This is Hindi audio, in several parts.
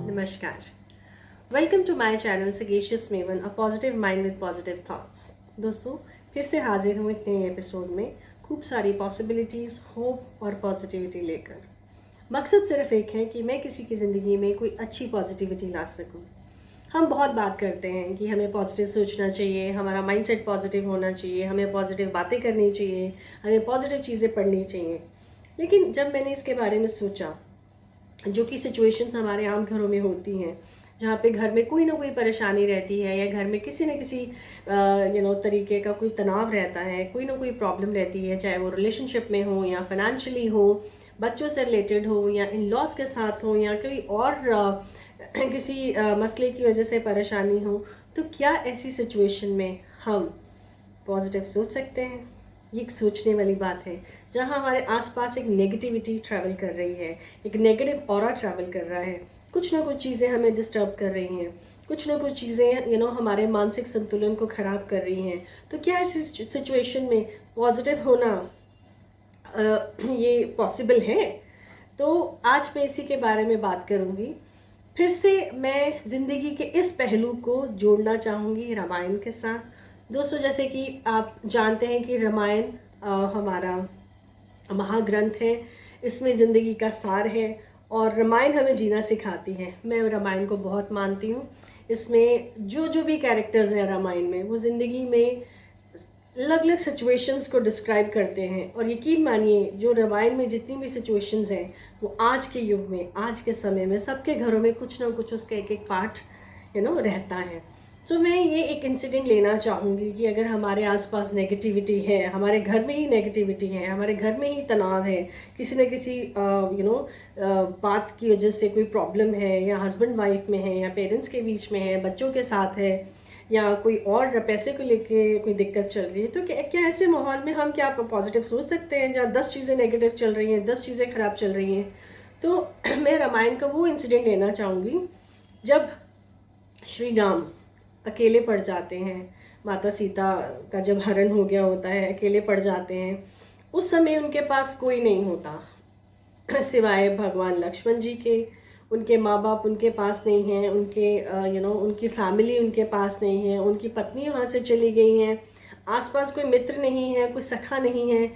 नमस्कार। Welcome to my channel sagacious maven, a positive mind with positive thoughts. दोस्तों, फिर से हाजिर हूँ एक नए एपिसोड में खूब सारी पॉसिबिलिटीज़, होप और पॉजिटिविटी लेकर। मकसद सिर्फ एक है कि मैं किसी की ज़िंदगी में कोई अच्छी पॉजिटिविटी ला सकूँ। हम बहुत बात करते हैं कि हमें पॉजिटिव सोचना चाहिए, हमारा माइंडसेट पॉजिटिव होना चाहिए, हमें पॉजिटिव बातें करनी चाहिए, हमें पॉजिटिव चीज़ें पढ़नी चाहिए। लेकिन जब मैंने इसके बारे में सोचा, जो कि सिचुएशंस हमारे आम घरों में होती हैं, जहाँ पे घर में कोई ना कोई परेशानी रहती है या घर में किसी न किसी तरीके का कोई तनाव रहता है, कोई ना कोई प्रॉब्लम रहती है, चाहे वो रिलेशनशिप में हो या फाइनेंशियली हो, बच्चों से रिलेटेड हो या इन लॉज के साथ हो या कोई और किसी मसले की वजह से परेशानी हो। तो क्या ऐसी सिचुएशन में हम पॉजिटिव सोच सकते हैं? ये एक सोचने वाली बात है। जहाँ हमारे आसपास एक नेगेटिविटी ट्रैवल कर रही है, एक नेगेटिव ऑरा ट्रैवल कर रहा है, कुछ ना कुछ चीज़ें हमें डिस्टर्ब कर रही हैं, कुछ ना कुछ चीज़ें हमारे मानसिक संतुलन को ख़राब कर रही हैं। तो क्या ऐसी सिचुएशन में पॉजिटिव होना ये पॉसिबल है? तो आज मैं इसी के बारे में बात करूँगी। फिर से मैं ज़िंदगी के इस पहलू को जोड़ना चाहूँगी रामायण के साथ। दोस्तों, जैसे कि आप जानते हैं कि रामायण हमारा महाग्रंथ है। इसमें ज़िंदगी का सार है और रामायण हमें जीना सिखाती है। मैं रामायण को बहुत मानती हूँ। इसमें जो जो भी कैरेक्टर्स हैं रामायण में, वो ज़िंदगी में अलग अलग सिचुएशंस को डिस्क्राइब करते हैं। और यकीन मानिए, जो रामायण में जितनी भी सिचुएशंस हैं, वो आज के युग में, आज के समय में सबके घरों में कुछ ना कुछ उसका एक एक पार्ट रहता है। तो मैं ये एक इंसिडेंट लेना चाहूँगी कि अगर हमारे आसपास नेगेटिविटी है, हमारे घर में ही नेगेटिविटी है, हमारे घर में ही तनाव है, किसी न किसी बात की वजह से कोई प्रॉब्लम है, या हस्बैंड वाइफ में है, या पेरेंट्स के बीच में है, बच्चों के साथ है, या कोई और पैसे को लेके कोई दिक्कत चल रही है, तो क्या ऐसे माहौल में हम क्या पॉजिटिव सोच सकते हैं जहाँ 10 चीज़ें नेगेटिव चल रही हैं, 10 चीज़ें ख़राब चल रही हैं? तो मैं रामायण का वो इंसिडेंट लेना चाहूँगी जब श्री राम अकेले पड़ जाते हैं। माता सीता का जब हरण हो गया होता है, अकेले पड़ जाते हैं। उस समय उनके पास कोई नहीं होता सिवाय भगवान लक्ष्मण जी के। उनके माँ बाप उनके पास नहीं हैं, उनकी फैमिली उनके पास नहीं है, उनकी पत्नी वहाँ से चली गई हैं, आसपास कोई मित्र नहीं है, कोई सखा नहीं है,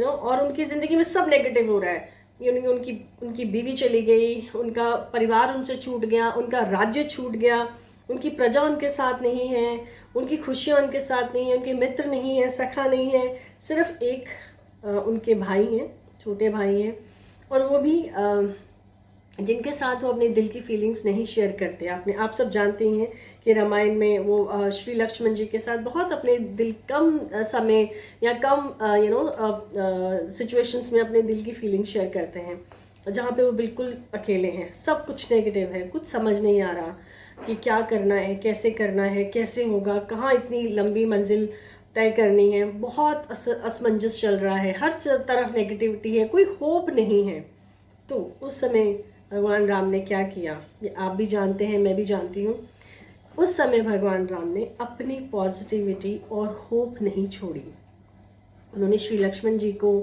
और उनकी ज़िंदगी में सब नेगेटिव हो रहा है। उनकी बीवी चली गई, उनका परिवार उनसे छूट गया, उनका राज्य छूट गया, उनकी प्रजा उनके साथ नहीं है, उनकी खुशियाँ उनके साथ नहीं है, उनके मित्र नहीं है, सखा नहीं है, सिर्फ एक उनके भाई हैं, छोटे भाई हैं, और वो भी जिनके साथ वो अपने दिल की फीलिंग्स नहीं शेयर करते। आप सब जानते ही हैं कि रामायण में वो श्री लक्ष्मण जी के साथ बहुत अपने दिल कम समय या कम सिचुएशंस में अपने दिल की फीलिंग शेयर करते हैं, जहाँ पे वो बिल्कुल अकेले हैं, सब कुछ नेगेटिव है, कुछ समझ नहीं आ रहा कि क्या करना है, कैसे करना है, कैसे होगा, कहाँ इतनी लंबी मंजिल तय करनी है। बहुत असमंजस चल रहा है, हर तरफ नेगेटिविटी है, कोई होप नहीं है। तो उस समय भगवान राम ने क्या किया, ये आप भी जानते हैं, मैं भी जानती हूँ। उस समय भगवान राम ने अपनी पॉजिटिविटी और होप नहीं छोड़ी। उन्होंने श्री लक्ष्मण जी को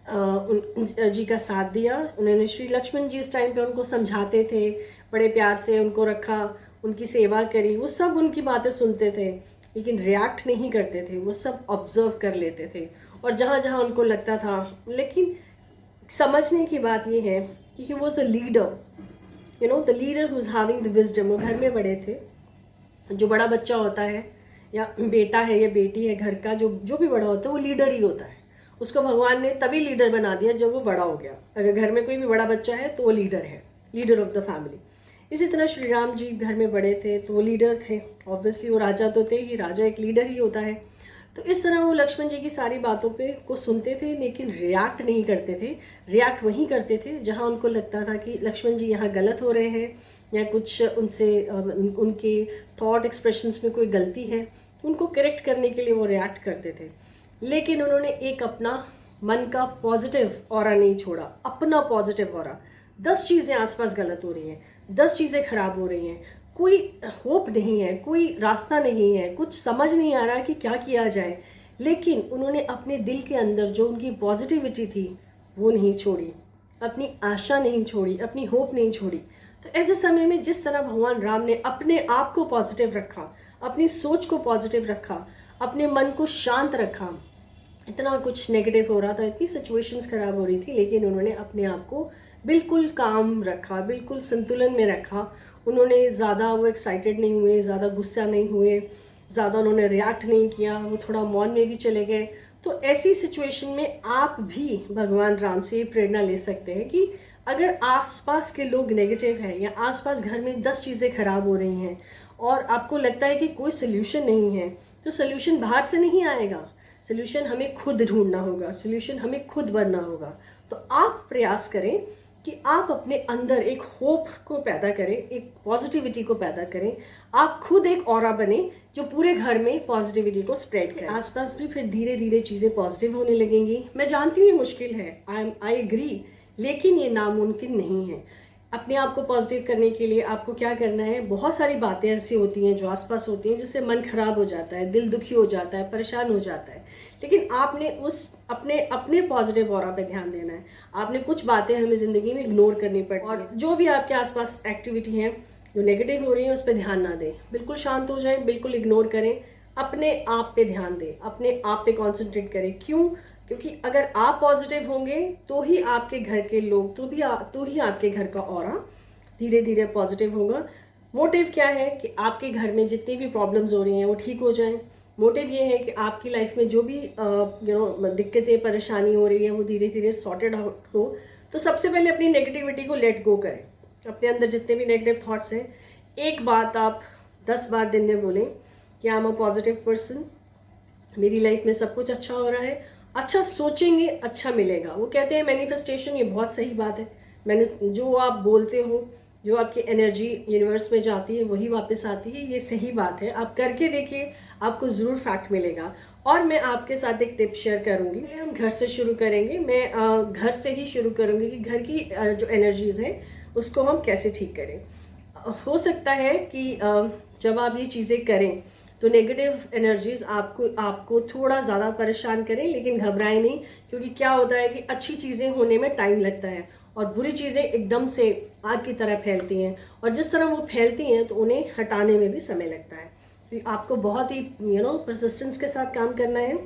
जी का साथ दिया। उन्होंने श्री लक्ष्मण जी इस टाइम पे उनको समझाते थे, बड़े प्यार से उनको रखा, उनकी सेवा करी। वो सब उनकी बातें सुनते थे, लेकिन रिएक्ट नहीं करते थे, वो सब ऑब्जर्व कर लेते थे। और जहाँ जहाँ उनको लगता था, लेकिन समझने की बात ये है कि he was a leader, the leader who's having the wisdom. वो घर में बड़े थे। जो बड़ा बच्चा होता है, या बेटा है या बेटी है, घर का जो भी बड़ा होता है, वो लीडर ही होता है। उसको भगवान ने तभी लीडर बना दिया जब वो बड़ा हो गया। अगर घर में कोई भी बड़ा बच्चा है तो वो लीडर है, लीडर ऑफ द फैमिली। इसी तरह श्री राम जी घर में बड़े थे तो वो लीडर थे। ऑब्वियसली वो राजा तो थे ही, राजा एक लीडर ही होता है। तो इस तरह वो लक्ष्मण जी की सारी बातों पे को सुनते थे, लेकिन रिएक्ट नहीं करते थे। रिएक्ट वहीं करते थे जहाँ उनको लगता था कि लक्ष्मण जी यहाँ गलत हो रहे हैं, या कुछ उनसे उनके थॉट एक्सप्रेशंस में कोई गलती है, उनको करेक्ट करने के लिए वो रिएक्ट करते थे। लेकिन उन्होंने एक अपना मन का पॉजिटिव ऑरा नहीं छोड़ा, अपना पॉजिटिव ऑरा। 10 चीज़ें आसपास गलत हो रही हैं, 10 चीज़ें खराब हो रही हैं, कोई होप नहीं है, कोई रास्ता नहीं है, कुछ समझ नहीं आ रहा कि क्या किया जाए, लेकिन उन्होंने अपने दिल के अंदर जो उनकी पॉजिटिविटी थी वो नहीं छोड़ी, अपनी आशा नहीं छोड़ी, अपनी होप नहीं छोड़ी। तो ऐसे समय में जिस तरह भगवान राम ने अपने आप को पॉजिटिव रखा, अपनी सोच को पॉजिटिव रखा, अपने मन को शांत रखा, इतना कुछ नेगेटिव हो रहा था, इतनी सिचुएशंस खराब हो रही थी, लेकिन उन्होंने अपने आप को बिल्कुल काम रखा, बिल्कुल संतुलन में रखा। उन्होंने ज़्यादा वो एक्साइटेड नहीं हुए, ज़्यादा गुस्सा नहीं हुए, ज़्यादा उन्होंने रिएक्ट नहीं किया, वो थोड़ा मौन में भी चले गए। तो ऐसी सिचुएशन में आप भी भगवान राम से प्रेरणा ले सकते हैं कि अगर आसपास के लोग नेगेटिव हैं या आसपास घर में 10 चीज़ें खराब हो रही हैं और आपको लगता है कि कोई सोल्यूशन नहीं है, तो सोल्यूशन बाहर से नहीं आएगा, सोल्यूशन हमें खुद ढूंढना होगा, सोल्यूशन हमें खुद बनना होगा। तो आप प्रयास करें कि आप अपने अंदर एक होप को पैदा करें, एक पॉजिटिविटी को पैदा करें। आप खुद एक ऑरा बने जो पूरे घर में पॉजिटिविटी को स्प्रेड करें। आसपास भी फिर धीरे धीरे चीज़ें पॉजिटिव होने लगेंगी। मैं जानती हूँ ये मुश्किल है, आई एग्री, लेकिन ये नामुमकिन नहीं है। अपने आप को पॉजिटिव करने के लिए आपको क्या करना है, बहुत सारी बातें ऐसी होती हैं जो आसपास होती हैं जिससे मन खराब हो जाता है, दिल दुखी हो जाता है, परेशान हो जाता है, लेकिन आपने उस अपने अपने पॉजिटिव ऑरा पे ध्यान देना है। आपने कुछ बातें हमें ज़िंदगी में इग्नोर करनी पड़ती है, और जो भी आपके आसपास एक्टिविटी हैं जो नेगेटिव हो रही है उस पर ध्यान ना दें, बिल्कुल शांत हो जाएं, बिल्कुल इग्नोर करें, अपने आप पे ध्यान दें, अपने आप पे कॉन्सेंट्रेट करें। क्यों? क्योंकि अगर आप पॉजिटिव होंगे तो ही आपके घर के लोग, तो ही आपके घर का ऑरा धीरे धीरे पॉजिटिव होगा। मोटिव क्या है कि आपके घर में जितनी भी प्रॉब्लम्स हो रही हैं वो ठीक हो जाएं। मोटिव ये है कि आपकी लाइफ में जो भी दिक्कतें परेशानी हो रही है वो धीरे धीरे सॉर्टेड आउट हो। तो सबसे पहले अपनी नेगेटिविटी को लेट गो करें। अपने अंदर जितने भी नेगेटिव थॉट्स हैं, एक बात आप 10 बार दिन में बोलें कि I am a positive person, मेरी लाइफ में सब कुछ अच्छा हो रहा है। अच्छा सोचेंगे अच्छा मिलेगा। वो कहते हैं मैनिफेस्टेशन, ये बहुत सही बात है। मैंने जो आप बोलते हो, जो आपकी एनर्जी यूनिवर्स में जाती है वही वापस आती है, ये सही बात है। आप करके देखिए, आपको ज़रूर फैक्ट मिलेगा। और मैं आपके साथ एक टिप शेयर करूंगी। हम घर से शुरू करेंगे, मैं घर से ही शुरू करूंगी कि घर की जो एनर्जीज़ हैं उसको हम कैसे ठीक करें। हो सकता है कि जब आप ये चीज़ें करें तो नेगेटिव एनर्जीज आपको थोड़ा ज़्यादा परेशान करें, लेकिन घबराएं नहीं, क्योंकि क्या होता है कि अच्छी चीज़ें होने में टाइम लगता है और बुरी चीज़ें एकदम से आग की तरह फैलती हैं, और जिस तरह वो फैलती हैं तो उन्हें हटाने में भी समय लगता है। तो आपको बहुत ही परसिस्टेंस के साथ काम करना है।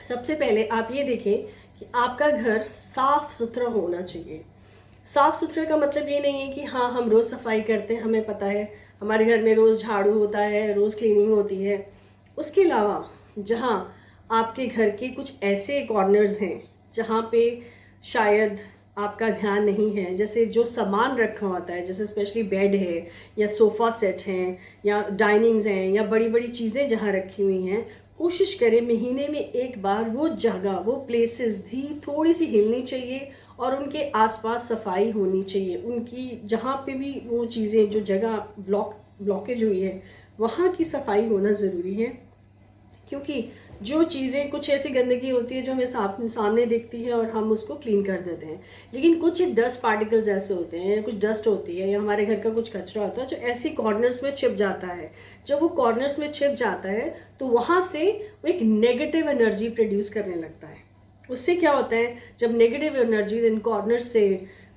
सबसे पहले आप ये देखें कि आपका घर साफ सुथरा होना चाहिए। साफ सुथरे का मतलब ये नहीं है कि हाँ हम रोज़ सफाई करते हैं, हमें पता है हमारे घर में रोज़ झाड़ू होता है, रोज़ क्लीनिंग होती है। उसके अलावा जहाँ आपके घर के कुछ ऐसे कॉर्नर्स हैं जहाँ पे शायद आपका ध्यान नहीं है, जैसे जो सामान रखा होता है, जैसे स्पेशली बेड है या सोफ़ा सेट हैं या डाइनिंग्स हैं या बड़ी बड़ी चीज़ें जहाँ रखी हुई हैं, कोशिश करें महीने में एक बार वो जगह, वो प्लेसेस भी थोड़ी सी हिलनी चाहिए और उनके आसपास सफाई होनी चाहिए। उनकी जहाँ पे भी वो चीज़ें, जो जगह ब्लॉकेज हुई है वहाँ की सफाई होना ज़रूरी है। क्योंकि जो चीज़ें, कुछ ऐसी गंदगी होती है जो हमें सामने दिखती है और हम उसको क्लीन कर देते हैं, लेकिन कुछ डस्ट पार्टिकल्स ऐसे होते हैं या कुछ डस्ट होती है या हमारे घर का कुछ कचरा होता है जो ऐसी कॉर्नर्स में छिप जाता है। जब वो कॉर्नर्स में छिप जाता है तो वहाँ से वो एक नेगेटिव एनर्जी प्रोड्यूस करने लगता है। उससे क्या होता है, जब नेगेटिव एनर्जीज इन कॉर्नर्स से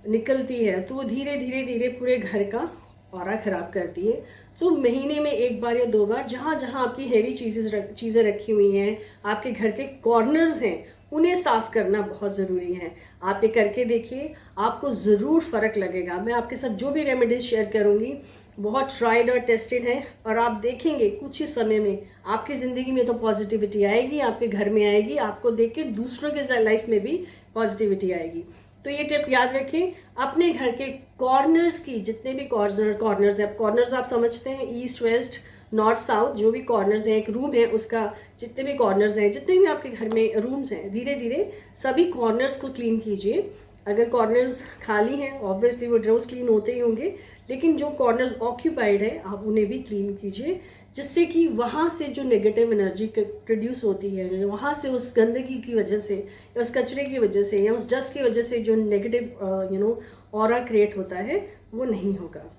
निकलती है तो वो धीरे धीरे धीरे पूरे घर का ऑरा खराब करती है। तो महीने में एक बार या 2 बार जहाँ जहाँ आपकी हैवी चीज़ें रखी हुई हैं, आपके घर के कॉर्नर्स हैं, उन्हें साफ करना बहुत ज़रूरी है। आप ये करके देखिए, आपको ज़रूर फ़र्क लगेगा। मैं आपके साथ जो भी रेमेडीज शेयर करूँगी बहुत ट्राइड और टेस्टेड हैं, और आप देखेंगे कुछ ही समय में आपकी ज़िंदगी में तो पॉजिटिविटी आएगी, आपके घर में आएगी, आपको देख के दूसरों के लाइफ में भी पॉजिटिविटी आएगी। तो ये टिप याद रखें, अपने घर के कॉर्नर्स की जितने भी कॉर्नर्स हैं, कॉर्नर्स आप समझते हैं ईस्ट वेस्ट नॉर्थ साउथ, जो भी कॉर्नर्स हैं, एक रूम है उसका, जितने भी कॉर्नर्स हैं, जितने भी आपके घर में रूम्स हैं, धीरे धीरे सभी कॉर्नर्स को क्लीन कीजिए। अगर कॉर्नर्स खाली हैं ऑब्वियसली वो रोज़ क्लीन होते ही होंगे, लेकिन जो कॉर्नर्स ऑक्यूपाइड है आप उन्हें भी क्लीन कीजिए, जिससे कि वहाँ से जो नेगेटिव एनर्जी प्रोड्यूस होती है, वहाँ से उस गंदगी की वजह से या उस कचरे की वजह से या उस डस्ट की वजह से जो नेगेटिव ऑरा क्रिएट होता है वो नहीं होगा।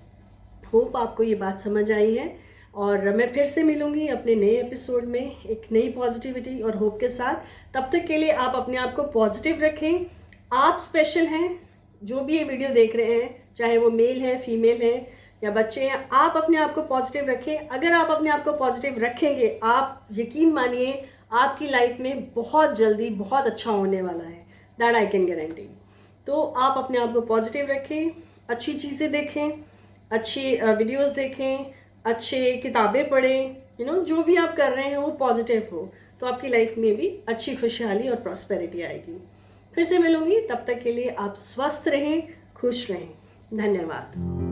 होप आपको ये बात समझ आई है। और मैं फिर से मिलूंगी अपने नए एपिसोड में एक नई पॉजिटिविटी और होप के साथ। तब तक के लिए आप अपने आप को पॉजिटिव रखें। आप स्पेशल हैं, जो भी ये वीडियो देख रहे हैं, चाहे वो मेल है, फीमेल है या बच्चे हैं, आप अपने आप को पॉजिटिव रखें। अगर आप अपने आप को पॉजिटिव रखेंगे, आप यकीन मानिए आपकी लाइफ में बहुत जल्दी बहुत अच्छा होने वाला है, दैट आई कैन गारंटी। तो आप अपने आप को पॉजिटिव रखें, अच्छी चीज़ें देखें, अच्छी वीडियोस देखें, अच्छे किताबें पढ़ें, जो भी आप कर रहे हैं वो पॉजिटिव हो, तो आपकी लाइफ में भी अच्छी खुशहाली और प्रॉस्पेरिटी आएगी। फिर से मिलूंगी, तब तक के लिए आप स्वस्थ रहें, खुश रहें। धन्यवाद।